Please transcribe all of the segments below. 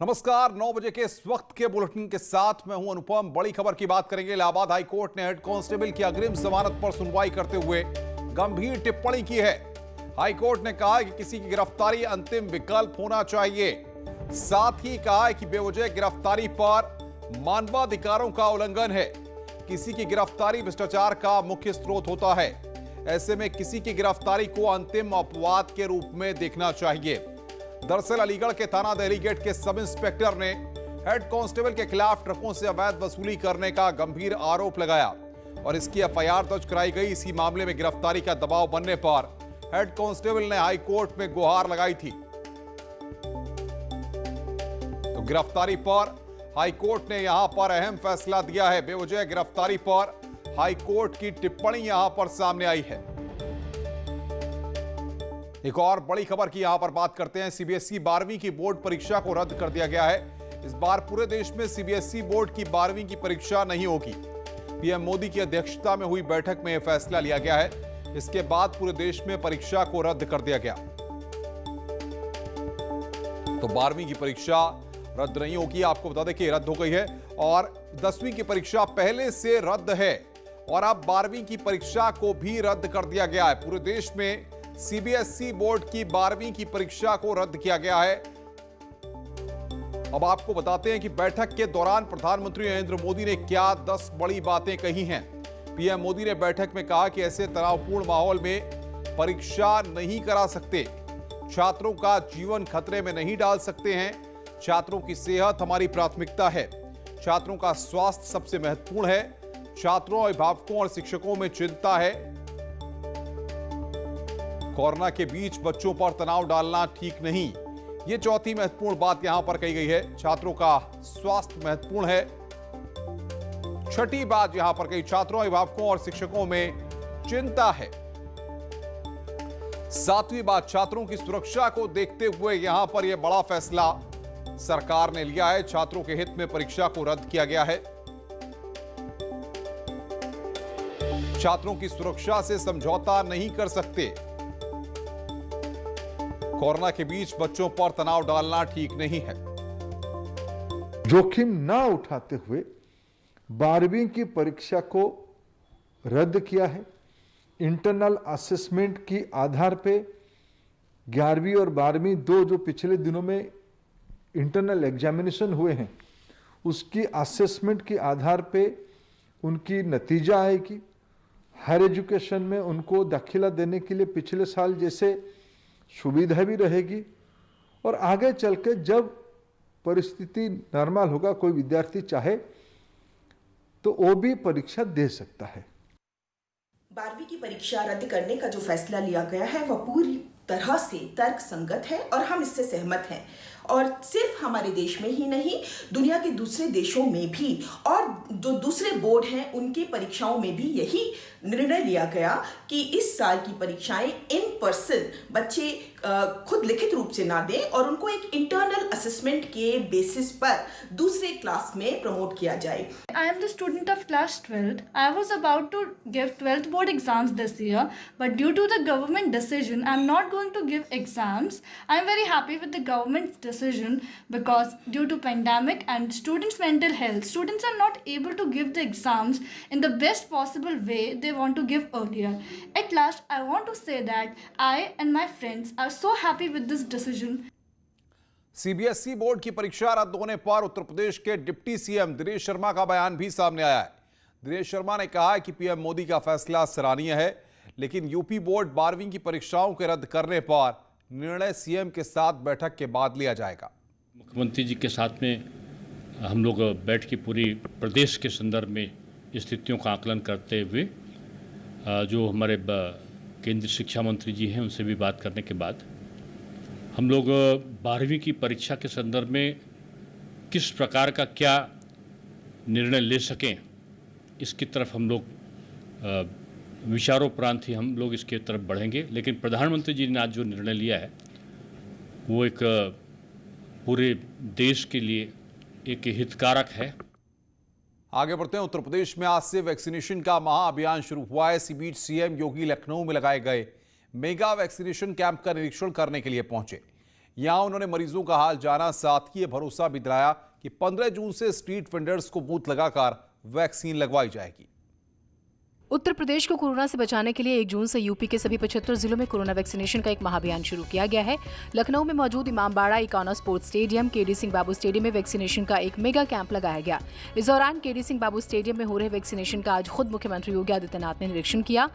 नमस्कार। 9 बजे के इस वक्त के बुलेटिन के साथ मैं हूं अनुपम। बड़ी खबर की बात करेंगे। इलाहाबाद हाई कोर्ट ने हेड कांस्टेबल की अग्रिम जमानत पर सुनवाई करते हुए गंभीर टिप्पणी की है। हाई कोर्ट ने कहा कि किसी की गिरफ्तारी अंतिम विकल्प होना चाहिए। साथ ही कहा है कि बेवजह गिरफ्तारी पर मानवाधिकारों का उल्लंघन है। किसी की गिरफ्तारी भ्रष्टाचार का मुख्य स्रोत होता है। ऐसे में किसी की गिरफ्तारी को अंतिम अपवाद के रूप में देखना चाहिए। दरअसल अलीगढ़ के थाना दिल्ली गेट के सब इंस्पेक्टर ने हेड कांस्टेबल के खिलाफ ट्रकों से अवैध वसूली करने का गंभीर आरोप लगाया और इसकी एफआईआर दर्ज कराई गई। इसी मामले में गिरफ्तारी का दबाव बनने पर हेड कांस्टेबल ने हाई कोर्ट में गुहार लगाई थी। तो गिरफ्तारी पर हाई कोर्ट ने यहां पर अहम फैसला दिया है। बेवजह गिरफ्तारी पर हाई कोर्ट की टिप्पणी यहां पर सामने आई है। एक और बड़ी खबर की यहां पर बात करते हैं। सीबीएसई 12वीं की बोर्ड परीक्षा को रद्द कर दिया गया है। इस बार पूरे देश में सीबीएसई बोर्ड की 12वीं की परीक्षा नहीं होगी। पीएम मोदी की अध्यक्षता में हुई बैठक में यह फैसला लिया गया है। इसके बाद पूरे देश में परीक्षा को रद्द कर दिया गया। तो 12वीं की परीक्षा रद्द नहीं होगी। आपको बता दें कि रद्द हो गई है और 10वीं की परीक्षा पहले से रद्द है और अब 12वीं की परीक्षा को भी रद्द कर दिया गया है। पूरे देश में सीबीएसई बोर्ड की 12वीं की परीक्षा को रद्द किया गया है। अब आपको बताते हैं कि बैठक के दौरान प्रधानमंत्री नरेंद्र मोदी ने क्या 10 बड़ी बातें कही हैं। पीएम मोदी ने बैठक में कहा कि ऐसे तनावपूर्ण माहौल में परीक्षा नहीं करा सकते। छात्रों का जीवन खतरे में नहीं डाल सकते हैं। छात्रों की सेहत हमारी प्राथमिकता है। छात्रों का स्वास्थ्य सबसे महत्वपूर्ण है। छात्रों, अभिभावकों और शिक्षकों में चिंता है। कोरोना के बीच बच्चों पर तनाव डालना ठीक नहीं, यह चौथी महत्वपूर्ण बात यहां पर कही गई है। छात्रों का स्वास्थ्य महत्वपूर्ण है। छठी बात यहां पर कही, छात्रों, अभिभावकों और शिक्षकों में चिंता है। सातवीं बात, छात्रों की सुरक्षा को देखते हुए यहां पर यह बड़ा फैसला सरकार ने लिया है। छात्रों के हित में परीक्षा को रद्द किया गया है। छात्रों की सुरक्षा से समझौता नहीं कर सकते। कोरोना के बीच बच्चों पर तनाव डालना ठीक नहीं है। जोखिम ना उठाते हुए 12वीं की परीक्षा को रद्द किया है। इंटरनल असेसमेंट की आधार पे 11वीं और 12वीं दो जो पिछले दिनों में इंटरनल एग्जामिनेशन हुए हैं, उसकी असेसमेंट के आधार पे उनकी नतीजा आएगी। हायर एजुकेशन में उनको दाखिला देने के लिए पिछले साल जैसे सुविधा भी रहेगी और आगे चल के जब परिस्थिति नॉर्मल होगा, कोई विद्यार्थी चाहे तो वो भी परीक्षा दे सकता है। 12वीं की परीक्षा रद्द करने का जो फैसला लिया गया है वह पूरी तरह से तर्क संगत है और हम इससे सहमत हैं। और सिर्फ हमारे देश में ही नहीं, दुनिया के दूसरे देशों में भी और जो दूसरे बोर्ड हैं उनकी परीक्षाओं में भी यही निर्णय लिया गया कि इस साल की परीक्षाएं इन पर्सन बच्चे खुद लिखित रूप से ना दें और उनको एक इंटरनल असेसमेंट के बेसिस पर दूसरे क्लास में प्रमोट किया जाए। I am the student of class 12th. I was about to give 12th board exams this year, but due to the government decision, I am not going to give exams. I am very happy with the government's decision because due to pandemic and students' mental health, students are not able to give the exams in the best possible way they want to give earlier. At last, I want to say that I and my friends are so happy with this decision. CBSE board की परीक्षा रद्द होने पर उत्तर प्रदेश के deputy CM Dinesh Sharma का बयान भी सामने आया है। दिनेश शर्मा ने कहा कि पीएम मोदी का फैसला सराहनीय है, लेकिन यूपी बोर्ड 12वीं की परीक्षाओं के रद्द करने पर निर्णय सीएम के साथ बैठक के बाद लिया जाएगा। मुख्यमंत्री जी के साथ में हम लोग बैठ के पूरी प्रदेश के संदर्भ में स्थितियों का आकलन करते हुए जो हमारे केंद्रीय शिक्षा मंत्री जी हैं उनसे भी बात करने के बाद हम लोग 12वीं की परीक्षा के संदर्भ में किस प्रकार का क्या निर्णय ले सकें, इसकी तरफ हम लोग विचारोपरांत ही हम लोग इसके तरफ बढ़ेंगे। लेकिन प्रधानमंत्री जी ने आज जो निर्णय लिया है वो एक पूरे देश के लिए एक हितकारक है। आगे बढ़ते हैं। उत्तर प्रदेश में आज से वैक्सीनेशन का महाअभियान शुरू हुआ है। इसी बीच सीएम योगी लखनऊ में लगाए गए मेगा वैक्सीनेशन कैंप का निरीक्षण करने के लिए पहुंचे। यहां उन्होंने मरीजों का हाल जाना, साथ ही ये भरोसा भी दिलाया कि 15 जून से स्ट्रीट वेंडर्स को बूथ लगाकर वैक्सीन लगवाई जाएगी। उत्तर प्रदेश को कोरोना से बचाने के लिए 1 जून से यूपी के सभी 75 जिलों में कोरोना वैक्सीनेशन का एक महाअभियान शुरू किया गया है। लखनऊ में मौजूद Imambara, Ekana sports stadium, KD Singh Babu stadium में वैक्सीनेशन का एक मेगा कैंप लगाया गया। इस दौरान केडी सिंह बाबू स्टेडियम में हो रहे वैक्सीनेशन का आज खुद मुख्यमंत्री योगी आदित्यनाथ ने निरीक्षण किया।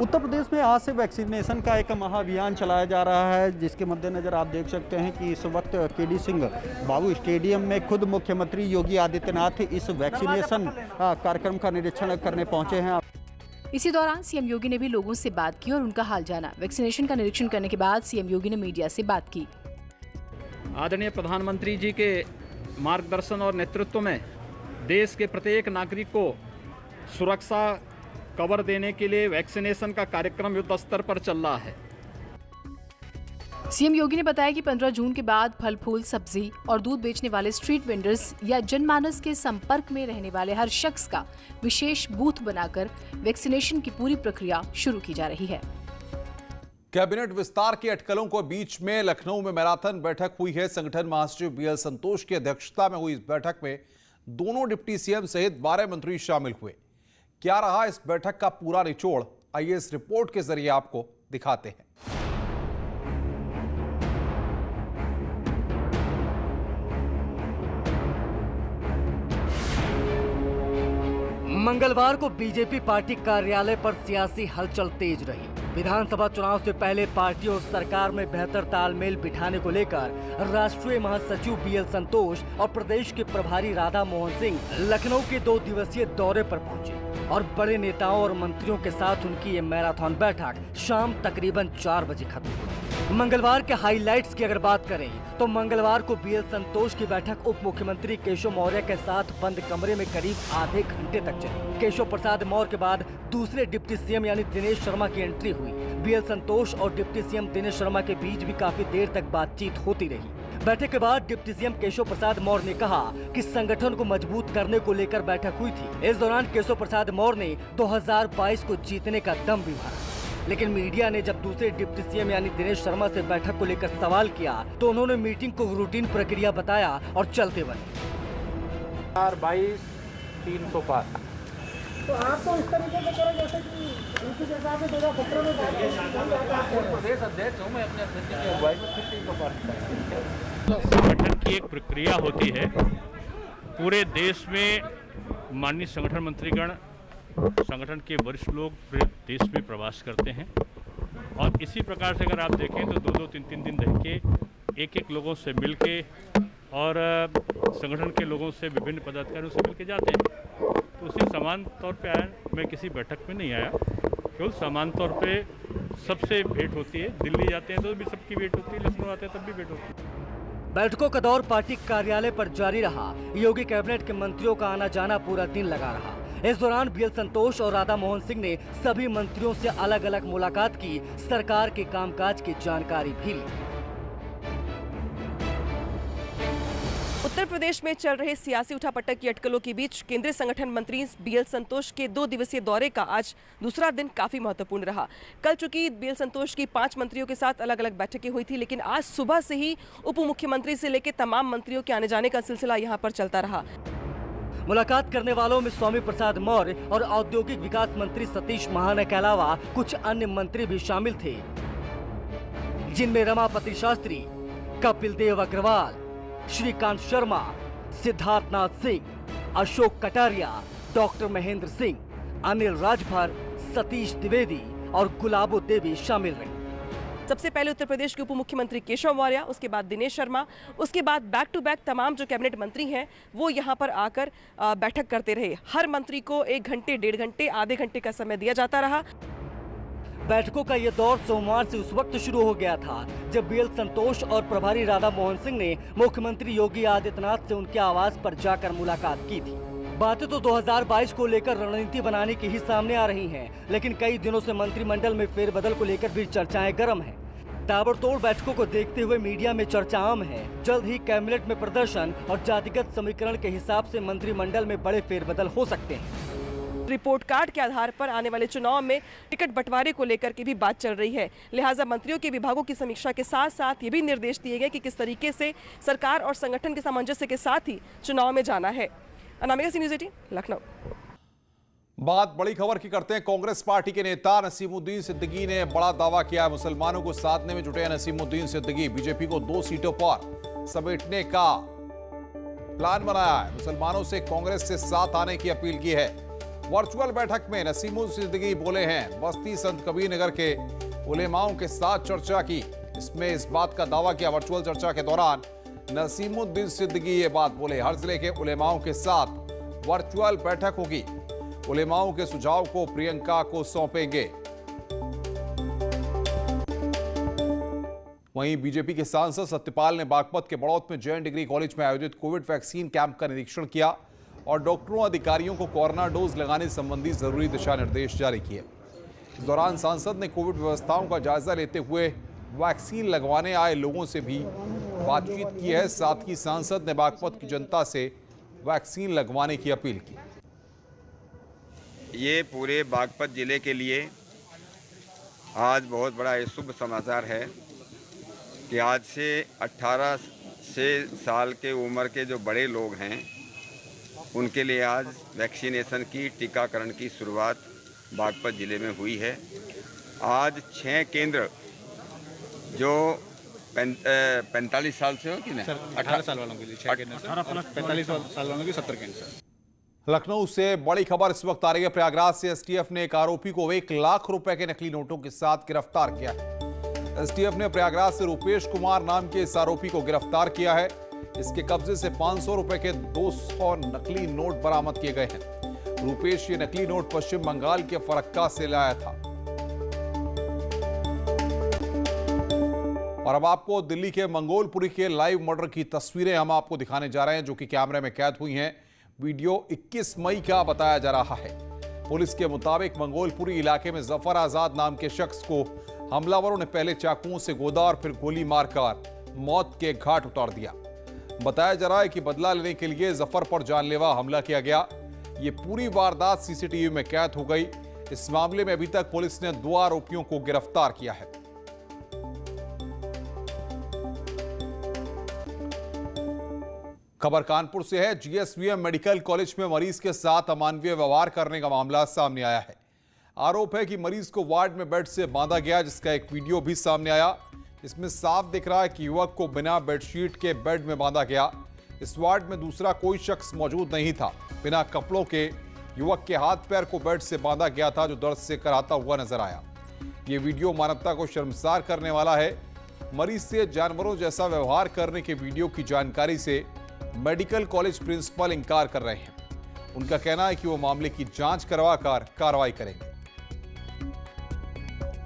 उत्तर प्रदेश में आज से वैक्सीनेशन का एक महाअभियान चलाया जा रहा है, जिसके मद्देनजर आप देख सकते हैं कि इस वक्त केडी सिंह बाबू स्टेडियम में खुद मुख्यमंत्री योगी आदित्यनाथ इस वैक्सीनेशन कार्यक्रम का निरीक्षण करने पहुंचे हैं। इसी दौरान सीएम योगी ने भी लोगों से बात की और उनका हाल जाना। वैक्सीनेशन का निरीक्षण करने के बाद सीएम योगी ने मीडिया से बात की। आदरणीय प्रधानमंत्री जी के मार्गदर्शन और नेतृत्व में देश के प्रत्येक नागरिक को सुरक्षा कवर देने के लिए वैक्सीनेशन का कार्यक्रम युद्ध स्तर पर चल रहा है। सीएम योगी ने बताया कि 15 जून के बाद फल फूल, सब्जी और दूध बेचने वाले स्ट्रीट वेंडर्स या जनमानस के संपर्क में रहने वाले हर शख्स का विशेष बूथ बनाकर वैक्सीनेशन की पूरी प्रक्रिया शुरू की जा रही है। कैबिनेट विस्तार की अटकलों के बीच में लखनऊ में मैराथन बैठक हुई है। संगठन महासचिव बीएल संतोष की अध्यक्षता में हुई इस बैठक में दोनों डिप्टी सीएम सहित 12 मंत्री शामिल हुए। क्या रहा इस बैठक का पूरा निचोड़, आइए इस रिपोर्ट के जरिए आपको दिखाते हैं। मंगलवार को बीजेपी पार्टी कार्यालय पर सियासी हलचल तेज रही। विधानसभा चुनाव से पहले पार्टी और सरकार में बेहतर तालमेल बिठाने को लेकर राष्ट्रीय महासचिव बीएल संतोष और प्रदेश के प्रभारी राधा मोहन सिंह लखनऊ के 2 दिवसीय दौरे पर पहुंचे और बड़े नेताओं और मंत्रियों के साथ उनकी ये मैराथन बैठक शाम तकरीबन 4 बजे खत्म हुई। मंगलवार के हाइलाइट्स की अगर बात करें तो मंगलवार को बीएल संतोष की बैठक उप मुख्यमंत्री केशव मौर्य के साथ बंद कमरे में करीब आधे घंटे तक चली। केशव प्रसाद मौर्य के बाद दूसरे डिप्टी सीएम यानी दिनेश शर्मा की एंट्री हुई। बीएल संतोष और डिप्टी सीएम दिनेश शर्मा के बीच भी काफी देर तक बातचीत होती रही। बैठक के बाद डिप्टी सीएम केशव प्रसाद मौर्य ने कहा कि संगठन को मजबूत करने को लेकर बैठक हुई थी। इस दौरान केशव प्रसाद मौर्य ने 2022 को जीतने का दम भी भरा। लेकिन मीडिया ने जब दूसरे डिप्टी सीएम यानी दिनेश शर्मा से बैठक को लेकर सवाल किया तो उन्होंने मीटिंग को रूटीन प्रक्रिया बताया और चलते बने। 2022 300 पार। तो आप तो इस तरीके से करो जैसे कि उनकी जगह पे 2017 में प्रदेश अध्यक्ष हूँ मैं, अपने अध्यक्ष की अगुवाई में 300 पार। संगठन की एक प्रक्रिया होती है। पूरे देश में माननीय संगठन मंत्रीगण, संगठन के वरिष्ठ लोग पूरे देश में प्रवास करते हैं और इसी प्रकार से अगर आप देखें तो 2-2, 3-3 दिन रह के एक लोगों से मिल के और संगठन के लोगों से, विभिन्न पदाधिकारियों से मिल के जाते हैं। तो उसी समान तौर पे आया, मैं किसी बैठक में नहीं आया, केवल समान तौर पे सबसे भेंट होती है। दिल्ली जाते हैं तो भी सबकी भेंट होती है, लखनऊ आते हैं तब भी भेंट होती है। बैठकों का दौर पार्टी कार्यालय पर जारी रहा। योगी कैबिनेट के मंत्रियों का आना जाना पूरा दिन लगा रहा। इस दौरान बीएल संतोष और राधा मोहन सिंह ने सभी मंत्रियों से अलग अलग मुलाकात की, सरकार के कामकाज की जानकारी भी ली। उत्तर प्रदेश में चल रहे सियासी उठापटक की अटकलों के बीच केंद्रीय संगठन मंत्री बीएल संतोष के 2 दिवसीय दौरे का आज दूसरा दिन काफी महत्वपूर्ण रहा। कल चूंकि बीएल संतोष की 5 मंत्रियों के साथ अलग अलग बैठकें हुई थी, लेकिन आज सुबह से ही उप मुख्यमंत्री से लेकर तमाम मंत्रियों के आने जाने का सिलसिला यहाँ पर चलता रहा। मुलाकात करने वालों में स्वामी प्रसाद मौर्य और औद्योगिक विकास मंत्री सतीश महाना के अलावा कुछ अन्य मंत्री भी शामिल थे, जिनमें रमापति शास्त्री, कपिल देव अग्रवाल, श्रीकांत शर्मा, सिद्धार्थनाथ सिंह, अशोक कटारिया, डॉक्टर महेंद्र सिंह, अनिल राजभर, सतीश द्विवेदी और गुलाबो देवी शामिल रहे। सबसे पहले उत्तर प्रदेश के उप मुख्यमंत्री केशव मौर्य, उसके बाद दिनेश शर्मा, उसके बाद बैक टू बैक तमाम जो कैबिनेट मंत्री हैं वो यहाँ पर आकर बैठक करते रहे। हर मंत्री को 1 घंटे, 1.5 घंटे, आधे घंटे का समय दिया जाता रहा। बैठकों का ये दौर सोमवार से उस वक्त शुरू हो गया था जब बीएल संतोष और प्रभारी राधा मोहन सिंह ने मुख्यमंत्री योगी आदित्यनाथ से उनके आवास पर जाकर मुलाकात की थी। बातें तो 2022 को लेकर रणनीति बनाने की ही सामने आ रही हैं, लेकिन कई दिनों से मंत्रिमंडल में फेरबदल को लेकर भी चर्चाएं गर्म हैं। ताबड़तोड़ बैठकों को देखते हुए मीडिया में चर्चा आम है। जल्द ही कैबिनेट में प्रदर्शन और जातिगत समीकरण के हिसाब से मंत्रिमंडल में बड़े फेरबदल हो सकते हैं। रिपोर्ट कार्ड के आधार पर आने वाले चुनाव में टिकट बंटवारे को लेकर के भी बात चल रही है। लिहाजा मंत्रियों के विभागों की समीक्षा के साथ साथ ये भी निर्देश दिए गए कि किस तरीके से सरकार और संगठन के सामंजस्य के साथ ही चुनाव में जाना है। अनामिका, न्यूज़ 18, लखनऊ। बात बड़ी खबर की करते हैं। कांग्रेस पार्टी के नेता नसीमुद्दीन सिद्दीकी ने बड़ा दावा किया है। मुसलमानों को साधने में जुटे नसीमुद्दीन सिद्दीकी बीजेपी को 2 सीटों पर समेटने का प्लान बनाया है। मुसलमानों से कांग्रेस से साथ आने की अपील की है। वर्चुअल बैठक में नसीमुद्दीन सिद्दीकी बोले हैं, बस्ती संत कबीर नगर के उलेमाओं के साथ चर्चा की। इसमें इस बात का दावा किया। वर्चुअल चर्चा के दौरान नसीमुद्दीन सिद्दीकी ये बात बोले, हर जिले के उलेमाओं के साथ वर्चुअल बैठक होगी। उलेमाओं के सुझाव को प्रियंका को सौंपेंगे। वहीं बीजेपी के सांसद सत्यपाल ने बागपत के बड़ौत में जैन डिग्री कॉलेज में आयोजित कोविड वैक्सीन कैंप का निरीक्षण किया और डॉक्टरों अधिकारियों को कोरोना डोज लगाने संबंधी जरूरी दिशा निर्देश जारी किए। इस दौरान सांसद ने कोविड व्यवस्थाओं का जायजा लेते हुए वैक्सीन लगवाने आए लोगों से भी बातचीत की है। साथ ही सांसद ने बागपत की जनता से वैक्सीन लगवाने की अपील की। ये पूरे बागपत जिले के लिए आज बहुत बड़ा शुभ समाचार है कि आज से 18 साल के उम्र के जो बड़े लोग हैं उनके लिए आज वैक्सीनेशन की टीकाकरण की शुरुआत बागपत ज़िले में हुई है। आज 6 केंद्र जो 45 साल से हो कि नहीं, 18 साल वालों के लिए 6 केंद्र, 45 साल वालों के 70 केंद्र। लखनऊ से बड़ी खबर इस वक्त आ रही है। प्रयागराज से एसटीएफ ने एक आरोपी को 1 लाख रुपए के नकली नोटों के साथ गिरफ्तार किया है। एसटीएफ ने प्रयागराज से रुपेश कुमार नाम के इस आरोपी को गिरफ्तार किया है। इसके कब्जे से 500 रुपए के 200 नकली नोट बरामद किए गए हैं। रुपेश ये नकली नोट पश्चिम बंगाल के फरक्का से लाया था। और अब आपको दिल्ली के मंगोलपुरी के लाइव मर्डर की तस्वीरें हम आपको दिखाने जा रहे हैं, जो कि कैमरे में कैद हुई हैं। वीडियो 21 मई का बताया जा रहा है। पुलिस के मुताबिक मंगोलपुरी इलाके में जफर आजाद नाम के शख्स को हमलावरों ने पहले चाकुओं से गोदा और फिर गोली मारकर मौत के घाट उतार दिया। बताया जा रहा है कि बदला लेने के लिए जफर पर जानलेवा हमला किया गया। ये पूरी वारदात सीसीटीवी में कैद हो गई। इस मामले में अभी तक पुलिस ने 2 आरोपियों को गिरफ्तार किया है। खबर कानपुर से है। जीएसवीएम मेडिकल कॉलेज में मरीज के साथ अमानवीय व्यवहार करने का मामला सामने आया है। आरोप है कि मरीज को वार्ड में बेड से बांधा गया, जिसका एक वीडियो भी सामने आया। इसमें साफ दिख रहा है कि युवक को बिना बेडशीट के बेड में बांधा गया। इस वार्ड में दूसरा कोई शख्स मौजूद नहीं था। बिना कपड़ों के युवक के हाथ पैर को बेड से बांधा गया था, जो दर्द से कराहता हुआ नजर आया। ये वीडियो मानवता को शर्मसार करने वाला है। मरीज से जानवरों जैसा व्यवहार करने के वीडियो की जानकारी से मेडिकल कॉलेज प्रिंसिपल इंकार कर रहे हैं। उनका कहना है कि वो मामले की जांच करवाकर कार्रवाई करेंगे।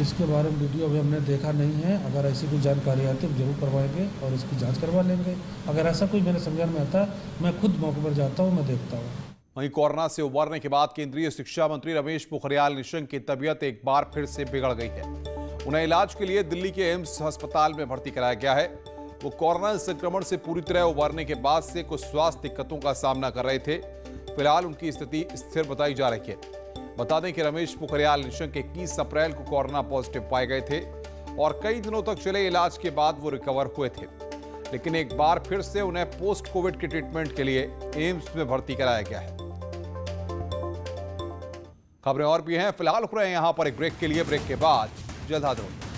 इसके बारे में वीडियो अभी हमने देखा नहीं है। अगर ऐसी कोई जानकारी आती है तो जरूर करवाएंगे और इसकी जांच करवा लेंगे। अगर ऐसा कुछ मेरे संज्ञान में आता है, मैं खुद मौके पर जाता हूँ, मैं देखता हूँ। वहीं कोरोना से उबरने के बाद केंद्रीय शिक्षा मंत्री रमेश पोखरियाल निशंक की तबीयत एक बार फिर से बिगड़ गई है। उन्हें इलाज के लिए दिल्ली के एम्स अस्पताल में भर्ती कराया गया है। वो कोरोना संक्रमण से पूरी तरह उबरने के बाद से कुछ स्वास्थ्य दिक्कतों का सामना कर रहे थे। फिलहाल उनकी स्थिति स्थिर बताई जा रही है। बता दें कि रमेश पोखरियाल निशंक 21 अप्रैल को कोरोना पॉजिटिव पाए गए थे और कई दिनों तक चले इलाज के बाद वो रिकवर हुए थे, लेकिन एक बार फिर से उन्हें पोस्ट कोविड के ट्रीटमेंट के लिए एम्स में भर्ती कराया गया है। खबरें और भी हैं। फिलहाल रुक रहे हैं यहां पर एक ब्रेक के लिए। ब्रेक के बाद जल्द हाजिर होंगे।